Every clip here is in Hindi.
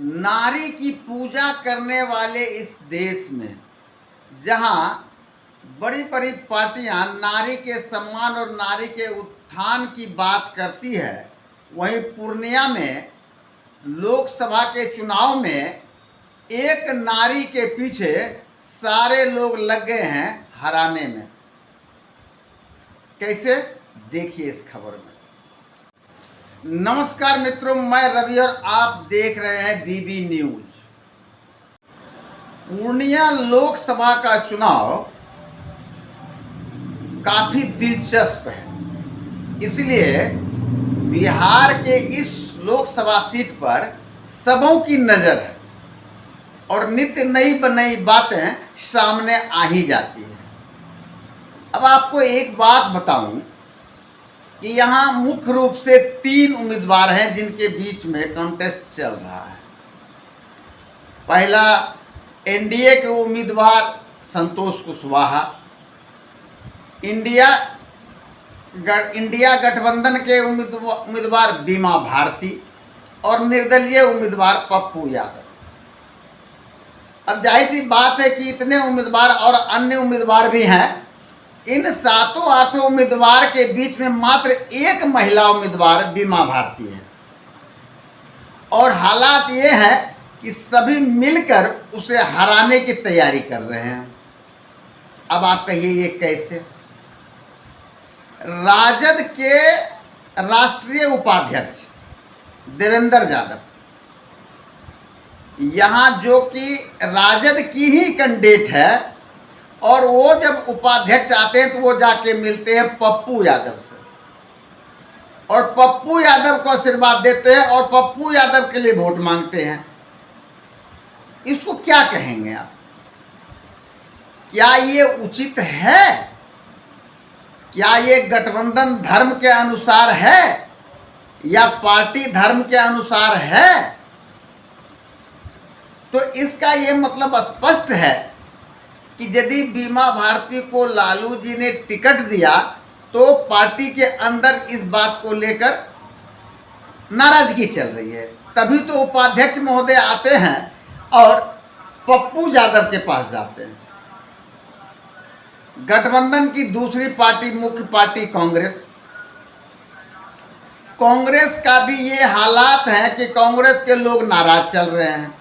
नारी की पूजा करने वाले इस देश में जहां बड़ी बड़ी पार्टियां नारी के सम्मान और नारी के उत्थान की बात करती है, वहीं पूर्णिया में लोकसभा के चुनाव में एक नारी के पीछे सारे लोग लग गए हैं हराने में। कैसे, देखिए इस खबर में। नमस्कार मित्रों, मैं रवि और आप देख रहे हैं बीबी न्यूज। पूर्णिया लोकसभा का चुनाव काफी दिलचस्प है, इसलिए बिहार के इस लोकसभा सीट पर सबों की नज़र है और नित्य नई नई बातें सामने आ ही जाती हैं। अब आपको एक बात बताऊं कि यहाँ मुख्य रूप से 3 उम्मीदवार हैं जिनके बीच में कॉन्टेस्ट चल रहा है। पहला, एनडीए के उम्मीदवार संतोष कुशवाहा, इंडिया गठबंधन के उम्मीदवार बीमा भारती और निर्दलीय उम्मीदवार पप्पू यादव। अब जाहिर सी बात है कि इतने उम्मीदवार और अन्य उम्मीदवार भी हैं, इन 7-8 उम्मीदवार के बीच में मात्र एक महिला उम्मीदवार बीमा भारती है और हालात ये हैं कि सभी मिलकर उसे हराने की तैयारी कर रहे हैं। अब आप कहिए ये कैसे? राजद के राष्ट्रीय उपाध्यक्ष देवेंद्र यादव, यहाँ जो कि राजद की ही कैंडिडेट है, और वो जब उपाध्यक्ष आते हैं तो वो जाके मिलते हैं पप्पू यादव से और पप्पू यादव को आशीर्वाद देते हैं और पप्पू यादव के लिए वोट मांगते हैं। इसको क्या कहेंगे आप? क्या ये उचित है? क्या ये गठबंधन धर्म के अनुसार है या पार्टी धर्म के अनुसार है? तो इसका ये मतलब स्पष्ट है कि यदि बीमा भारती को लालू जी ने टिकट दिया तो पार्टी के अंदर इस बात को लेकर नाराजगी चल रही है। तभी तो उपाध्यक्ष महोदय आते हैं और पप्पू यादव के पास जाते हैं। गठबंधन की दूसरी पार्टी, मुख्य पार्टी कांग्रेस का भी ये हालात हैं कि कांग्रेस के लोग नाराज चल रहे हैं।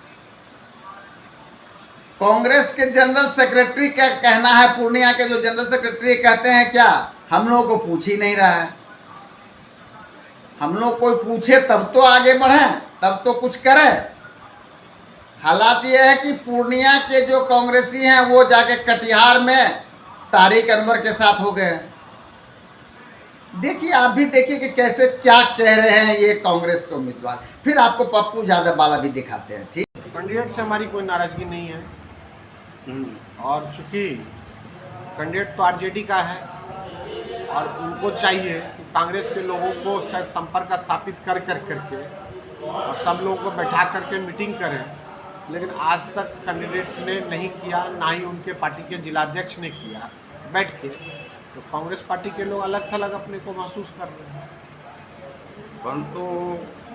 कांग्रेस के जनरल सेक्रेटरी का कहना है, पूर्णिया के जो जनरल सेक्रेटरी कहते हैं, क्या हम लोग को पूछ ही नहीं रहा है। हम लोग कोई पूछे तब तो आगे बढ़ें, तब तो कुछ करें। हालात ये है कि पूर्णिया के जो कांग्रेसी हैं वो जाके कटिहार में तारिक अनवर के साथ हो गए। देखिए, आप भी देखिए कि कैसे क्या कह रहे हैं ये कांग्रेस के उम्मीदवार। फिर आपको पप्पू यादव वाला भी दिखाते हैं। ठीक, कैंडिडेट से हमारी कोई नाराजगी नहीं है और चूंकि कैंडिडेट तो आरजेडी का है और उनको चाहिए कि कांग्रेस के लोगों को शायद संपर्क स्थापित करके और सब लोगों को बैठा करके मीटिंग करें, लेकिन आज तक कैंडिडेट ने नहीं किया, ना ही उनके पार्टी के जिलाध्यक्ष ने किया बैठ के। तो कांग्रेस पार्टी के लोग अलग थलग अपने को महसूस कर रहे हैं। परंतु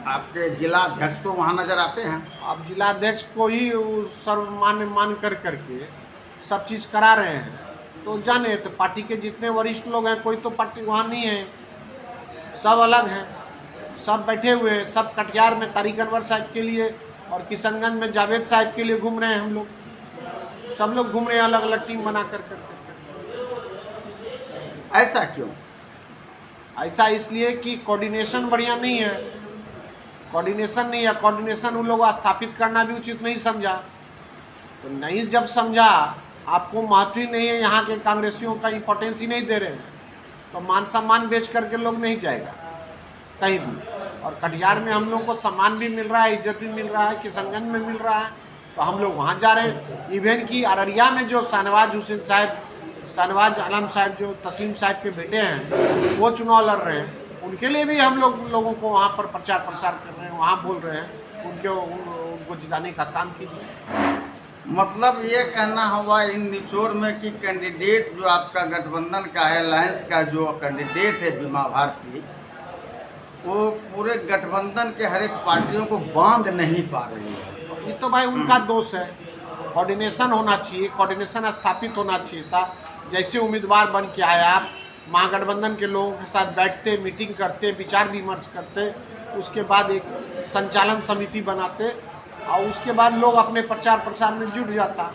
आपके जिलाध्यक्ष तो वहाँ नजर आते हैं। अब जिलाध्यक्ष को ही सर्वमान्य मान करके सब चीज़ करा रहे हैं, तो जाने तो पार्टी के जितने वरिष्ठ लोग हैं, कोई तो पार्टी वहाँ नहीं है, सब अलग हैं, सब बैठे हुए हैं। सब कटिहार में तारिक अनवर साहब के लिए और किशनगंज में जावेद साहब के लिए घूम रहे हैं। हम लोग सब लोग घूम रहे हैं अलग अलग टीम बना कर। ऐसा क्यों? ऐसा इसलिए कि कोऑर्डिनेशन बढ़िया नहीं है। कोऑर्डिनेशन उन लोगों को स्थापित करना भी उचित नहीं समझा। तो नहीं जब समझा, आपको महत्व ही नहीं है, यहाँ के कांग्रेसियों का इम्पोर्टेंस ही नहीं दे रहे हैं, तो मान सम्मान बेच करके लोग नहीं जाएगा कहीं भी। और कटिहार में हम लोग को सम्मान भी मिल रहा है, इज्जत भी मिल रहा है, किशनगंज में मिल रहा है, तो हम लोग वहाँ जा रहे हैं। इवन कि अररिया में जो शाहनवाज आलम साहब जो तस्लीम साहब के बेटे हैं, वो चुनाव लड़ रहे हैं, उनके लिए भी हम लोगों को वहाँ पर प्रचार प्रसार कर रहे हैं, वहाँ बोल रहे हैं, उनको जिताने का काम कीजिए। मतलब ये कहना हुआ इन निचोड़ में कि कैंडिडेट जो आपका गठबंधन का है, अलायंस का जो कैंडिडेट है बीमा भारती, वो पूरे गठबंधन के हर एक पार्टियों को बांध नहीं पा रही है। ये तो भाई उनका दोष है। कोऑर्डिनेशन होना चाहिए, कोऑर्डिनेशन स्थापित होना चाहिए था। जैसे उम्मीदवार बन के आए आप, महागठबंधन के लोगों के साथ बैठते, मीटिंग करते, विचार विमर्श करते, उसके बाद एक संचालन समिति बनाते और उसके बाद लोग अपने प्रचार प्रसार में जुट जाता।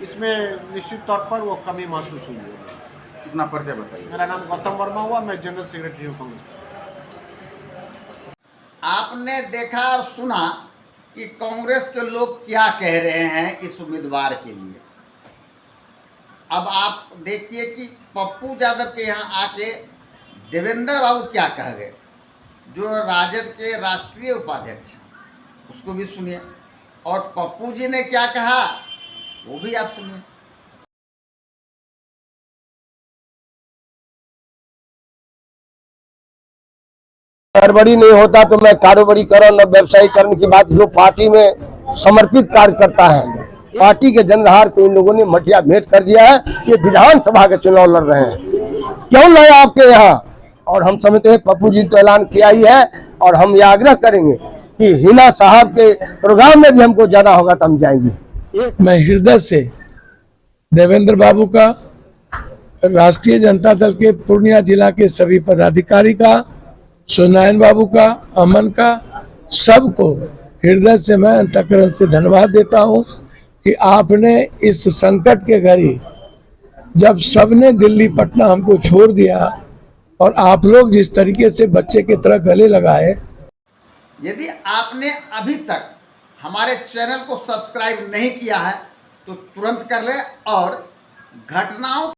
इसमें निश्चित तौर पर वो कमी महसूस हुई है। कितना परिचय बताइए। मेरा नाम गौतम वर्मा हुआ, मैं जनरल सेक्रेटरी हूँ कांग्रेस। आपने देखा और सुना कि कांग्रेस के लोग क्या कह रहे हैं इस उम्मीदवार के लिए। अब आप देखिए कि पप्पू यादव के यहाँ आके देवेंद्र बाबू क्या कह गए, जो राजद के राष्ट्रीय उपाध्यक्ष हैं, उसको भी सुनिए। और पप्पू जी ने क्या कहा वो भी आप सुनिए। गड़बड़ी नहीं होता तो मैं कारोबारीकरण और व्यवसायीकरण की बात, जो पार्टी में समर्पित कार्य करता है, पार्टी के जनहार को इन लोगों ने मठिया भेंट कर दिया है। ये विधानसभा के चुनाव लड़ रहे हैं, क्यों लाए आपके यहाँ? और हम समझते हैं पप्पू जी तो ऐलान किया ही है, और हम ये आग्रह करेंगे कि हिना साहब के प्रोग्राम में भी हमको जाना होगा तो हम जाएंगे। मैं हृदय से देवेंद्र बाबू का, राष्ट्रीय जनता दल के पूर्णिया जिला के सभी पदाधिकारी का, सुनायन बाबू का, अमन का, सबको हृदय से मैं अंतःकरण से धन्यवाद देता हूं कि आपने इस संकट के घड़ी, जब सबने दिल्ली पटना हमको छोड़ दिया और आप लोग जिस तरीके से बच्चे की तरह गले लगाए। यदि आपने अभी तक हमारे चैनल को सब्सक्राइब नहीं किया है तो तुरंत कर ले और घटनाओं